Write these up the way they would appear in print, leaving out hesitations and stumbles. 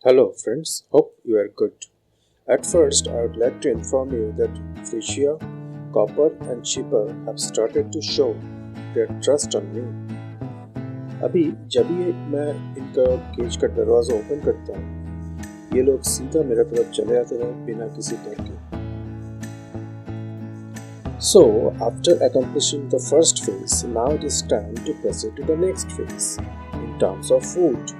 Hello, friends. Hope you are good. At first, I would like to inform you that Frisia, Copper, and Chipper have started to show their trust on me. अभी जब भी मैं इनका cage का दरवाजा open करता हूँ ये लोग सीधा मेरे तरफ चले आते हैं बिना किसी डर के. So, after accomplishing the first phase, now it is time to proceed to the next phase in terms of food.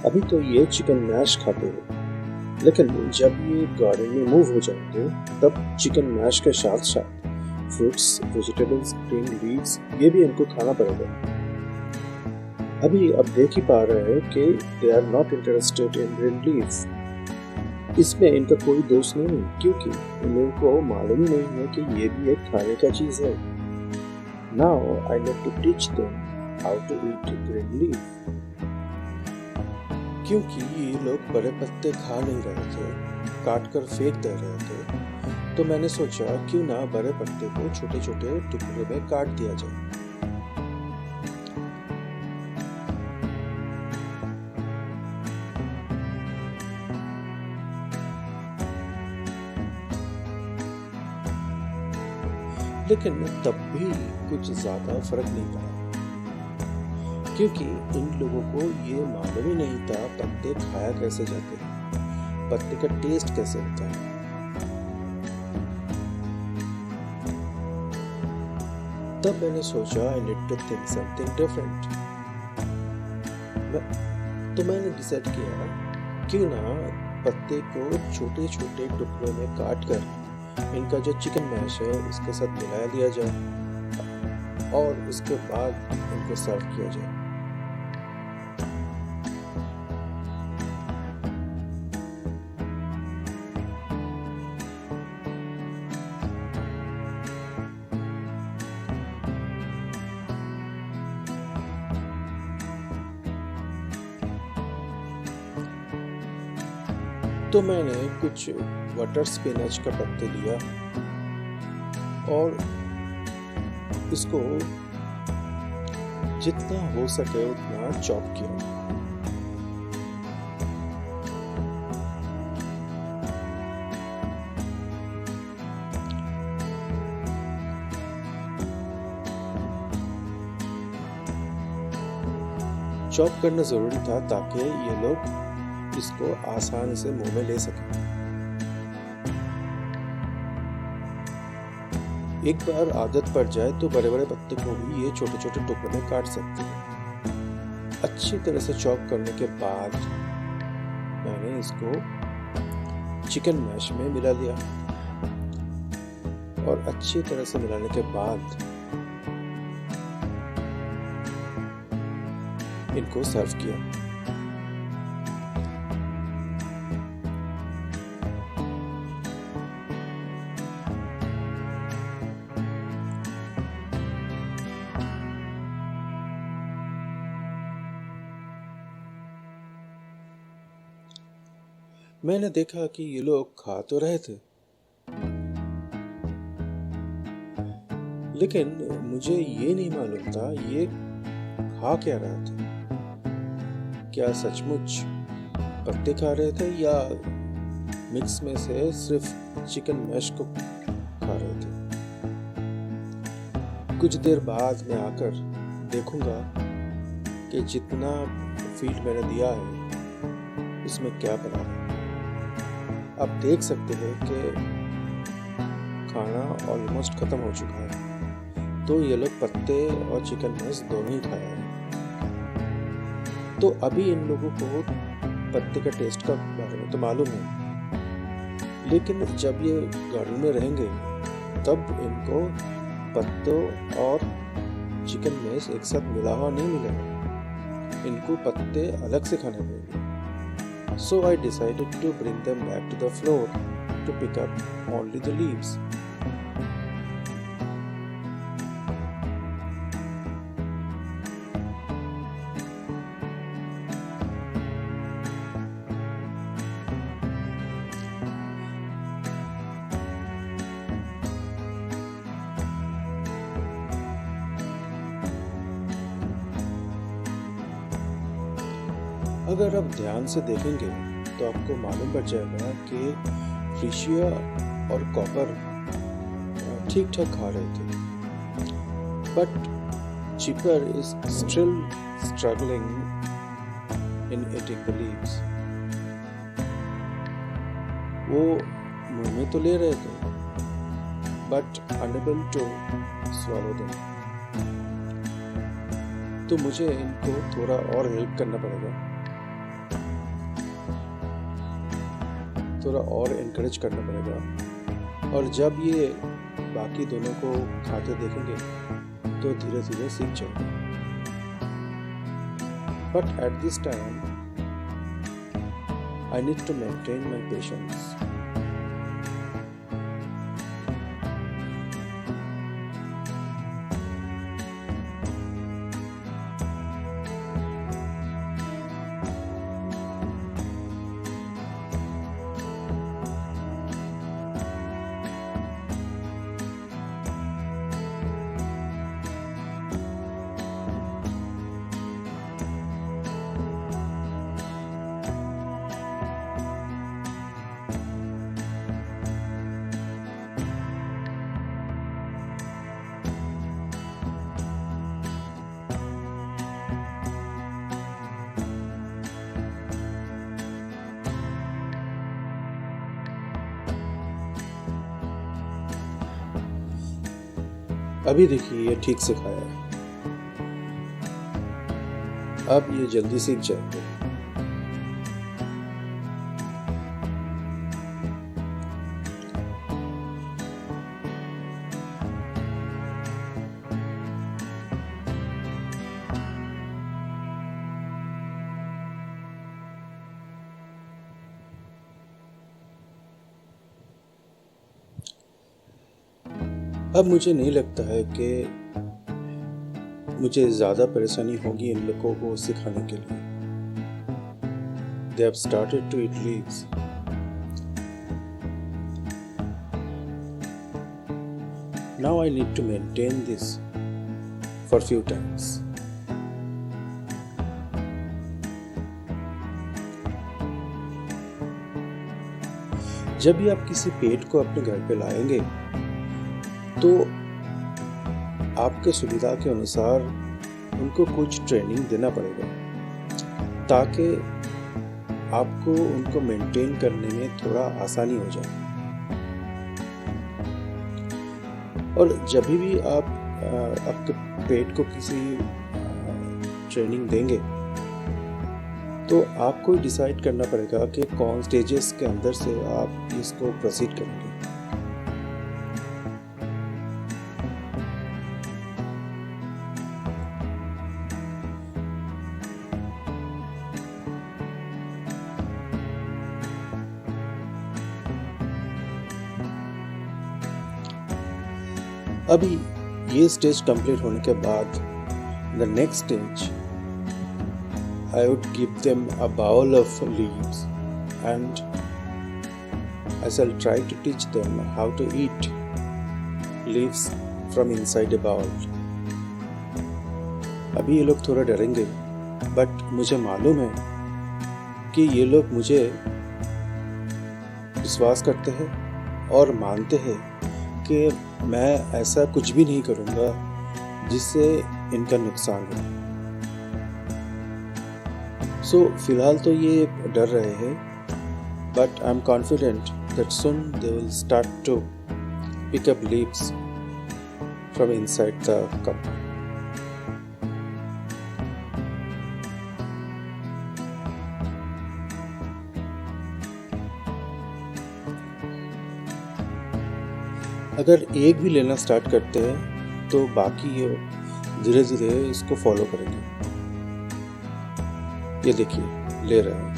अभी तो ये चिकन मैश खाते हैं, लेकिन जब ये गार्डन में मूव हो जाएंगे तब चिकन मैश के साथ साथ फ्रूट्स, वेजिटेबल्स, ग्रीन लीव्स ये भी इनको खाना पड़ेगा. अभी अब देख ही पा रहे हैं कि they are not interested in green leaves. इसमें इनका कोई दोष नहीं क्योंकि इन लोगों को मालूम ही नहीं है कि ये भी एक खाने का चीज है. Now I need to teach them how to eat green leaf. क्योंकि ये लोग बड़े पत्ते खा नहीं रहे थे, काट कर फेंक दे रहे थे, तो मैंने सोचा क्यों ना बड़े पत्ते को छोटे छोटे टुकड़ों में काट दिया जाए. लेकिन तब भी कुछ ज्यादा फर्क नहीं पड़ा क्योंकि इन लोगों को ये मालूम ही नहीं था पत्ते खाया कैसे जाते हैं, पत्ते का टेस्ट कैसे होता है. तब मैंने सोचा I need to think something different. तो मैंने डिसाइड किया क्यों ना पत्ते को छोटे छोटे टुकड़ों में काट कर इनका जो चिकन मैश है इसके साथ मिला दिया जाए और उसके बाद इनको सर्व किया जाए. तो मैंने कुछ बटर स्पिनच का पत्ते लिया और इसको जितना हो सके उतना चॉप किया. चॉप करना जरूरी था ताकि ये लोग इसको आसानी से मुंह में ले सकें. एक बार आदत पड़ जाए तो बड़े बड़े पत्ते को भी ये छोटे छोटे टुकड़ों में काट सकते हैं. अच्छी तरह से चॉप करने के बाद मैंने इसको चिकन मैश में मिला लिया और अच्छी तरह से मिलाने के बाद इनको सर्व किया. मैंने देखा कि ये लोग खा तो रहे थे लेकिन मुझे ये नहीं मालूम था ये खा क्या रहे थे. क्या सचमुच पत्ते खा रहे थे या मिक्स में से सिर्फ चिकन मैश को खा रहे थे. कुछ देर बाद मैं आकर देखूंगा कि जितना फीड मैंने दिया है उसमें क्या पड़ा है. आप देख सकते हैं कि खाना ऑलमोस्ट खत्म हो चुका है, तो ये लोग पत्ते और चिकन मैश दोनों ही खाए हैं. तो अभी इन लोगों को पत्ते का टेस्ट का बारे में तो मालूम है, लेकिन जब ये गार्डन में रहेंगे तब इनको पत्तों और चिकन मैश एक साथ मिला हुआ नहीं मिलेगा. इनको पत्ते अलग से खाने पड़ेंगे. So I decided to bring them back to the floor to pick up only the leaves. अगर आप ध्यान से देखेंगे तो आपको मालूम पड़ जाएगा कि फ्रिशिया और कॉपर ठीक ठाक खा रहे थे, but cheaper is still struggling in eating the leaves. वो मुंह में तो ले रहे थे, बट अनेबल टू स्वallow them। तो मुझे इनको थोड़ा और हेल्प करना पड़ेगा, थोड़ा और एनकरेज करना पड़ेगा, और जब ये बाकी दोनों को खाते देखेंगे तो धीरे धीरे सीख जाएंगे। But at this time I need to maintain my patience. अभी देखिए ये ठीक से खाया है, अब ये जल्दी सीख जाएंगे। अब मुझे नहीं लगता है कि मुझे ज़्यादा परेशानी होगी इन लोगों को सिखाने के लिए। They have started to eat leaves. Now I need to maintain this for few times. जब भी आप किसी पेट को अपने घर पे लाएंगे तो आपके सुविधा के अनुसार उनको कुछ ट्रेनिंग देना पड़ेगा, ताकि आपको उनको मेंटेन करने में थोड़ा आसानी हो जाए। और जब भी आप आपके पेट को किसी ट्रेनिंग देंगे तो आपको डिसाइड करना पड़ेगा कि कौन स्टेजेस के अंदर से आप इसको प्रोसीड करेंगे। अभी ये स्टेज कंप्लीट होने के बाद the next stage I would give them a bowl of leaves and I shall try to teach them how to eat leaves from inside a bowl. अभी ये लोग थोड़ा डरेंगे, बट मुझे मालूम है कि ये लोग मुझे विश्वास करते हैं और मानते हैं कि मैं ऐसा कुछ भी नहीं करूँगा जिससे इनका नुकसान हो। सो फिलहाल तो ये डर रहे हैं, but I am confident that soon they will start to pick up leaves from inside the cup. अगर एक भी लेना स्टार्ट करते हैं तो बाकी धीरे धीरे इसको फॉलो करेंगे। ये देखिए ले रहे हैं।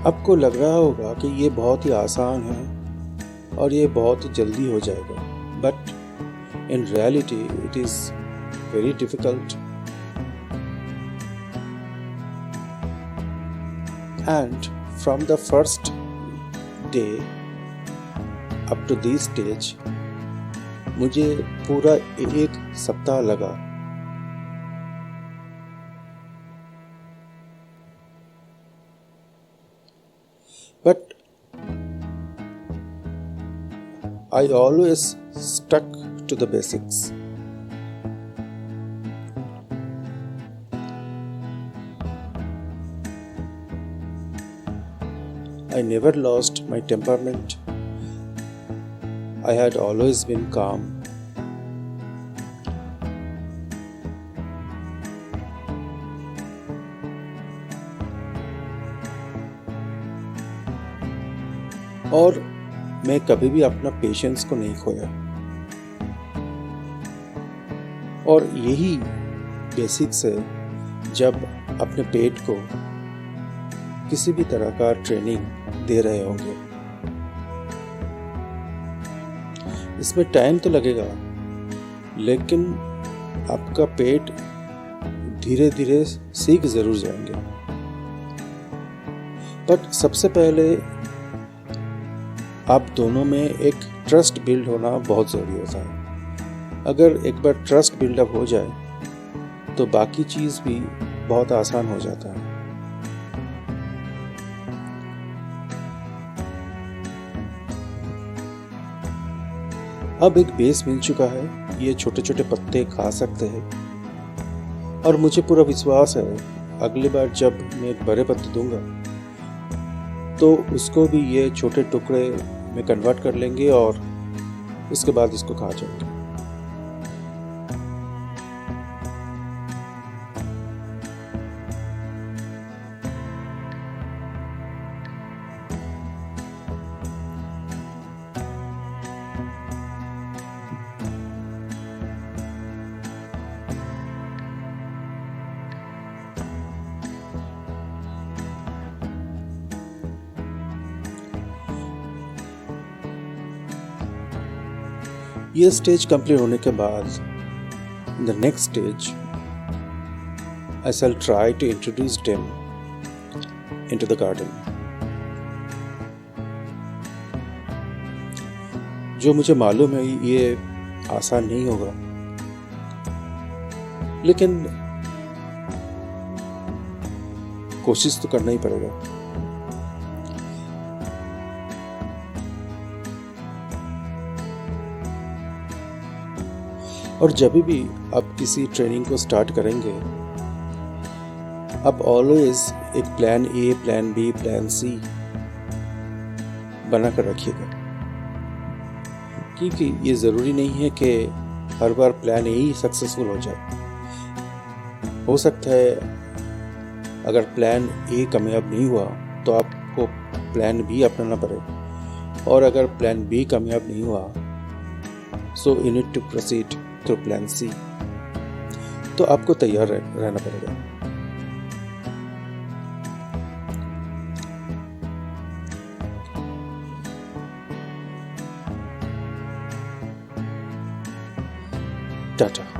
आपको लग रहा होगा कि ये बहुत ही आसान है और ये बहुत ही जल्दी हो जाएगा, but in reality it is very difficult and from the first day up to this stage मुझे पूरा 1 सप्ताह लगा। But I always stuck to the basics. I never lost my temperament. I had always been calm. और मैं कभी भी अपना patience को नहीं खोया। और यही बेसिक्स है जब अपने पेट को किसी भी तरह का ट्रेनिंग दे रहे होंगे। इसमें टाइम तो लगेगा, लेकिन आपका पेट धीरे धीरे सीख जरूर जाएंगे। बट सबसे पहले आप दोनों में एक ट्रस्ट बिल्ड होना बहुत ज़रूरी होता है। अगर एक बार ट्रस्ट बिल्डअप हो जाए तो बाकी चीज़ भी बहुत आसान हो जाता है। अब एक बेस मिल चुका है, ये छोटे छोटे पत्ते खा सकते हैं और मुझे पूरा विश्वास है अगली बार जब मैं एक बड़े पत्ते दूंगा तो उसको भी ये छोटे टुकड़े में कन्वर्ट कर लेंगे और उसके बाद इसको खा जाएंगे। ये स्टेज कंप्लीट होने के बाद the next stage I shall try to introduce them into the garden. जो मुझे मालूम है ये आसान नहीं होगा, लेकिन कोशिश तो करना ही पड़ेगा। और जब भी आप किसी ट्रेनिंग को स्टार्ट करेंगे, आप ऑलवेज एक plan A, plan B, plan C बना कर रखिएगा, क्योंकि ये ज़रूरी नहीं है कि हर बार प्लान ए ही सक्सेसफुल हो जाए। हो सकता है अगर प्लान ए कामयाब नहीं हुआ तो आपको प्लान बी अपनाना पड़े, और अगर प्लान बी कामयाब नहीं हुआ so you need to proceed through plan C. तो आपको तैयार रहना पड़ेगा। टाटा।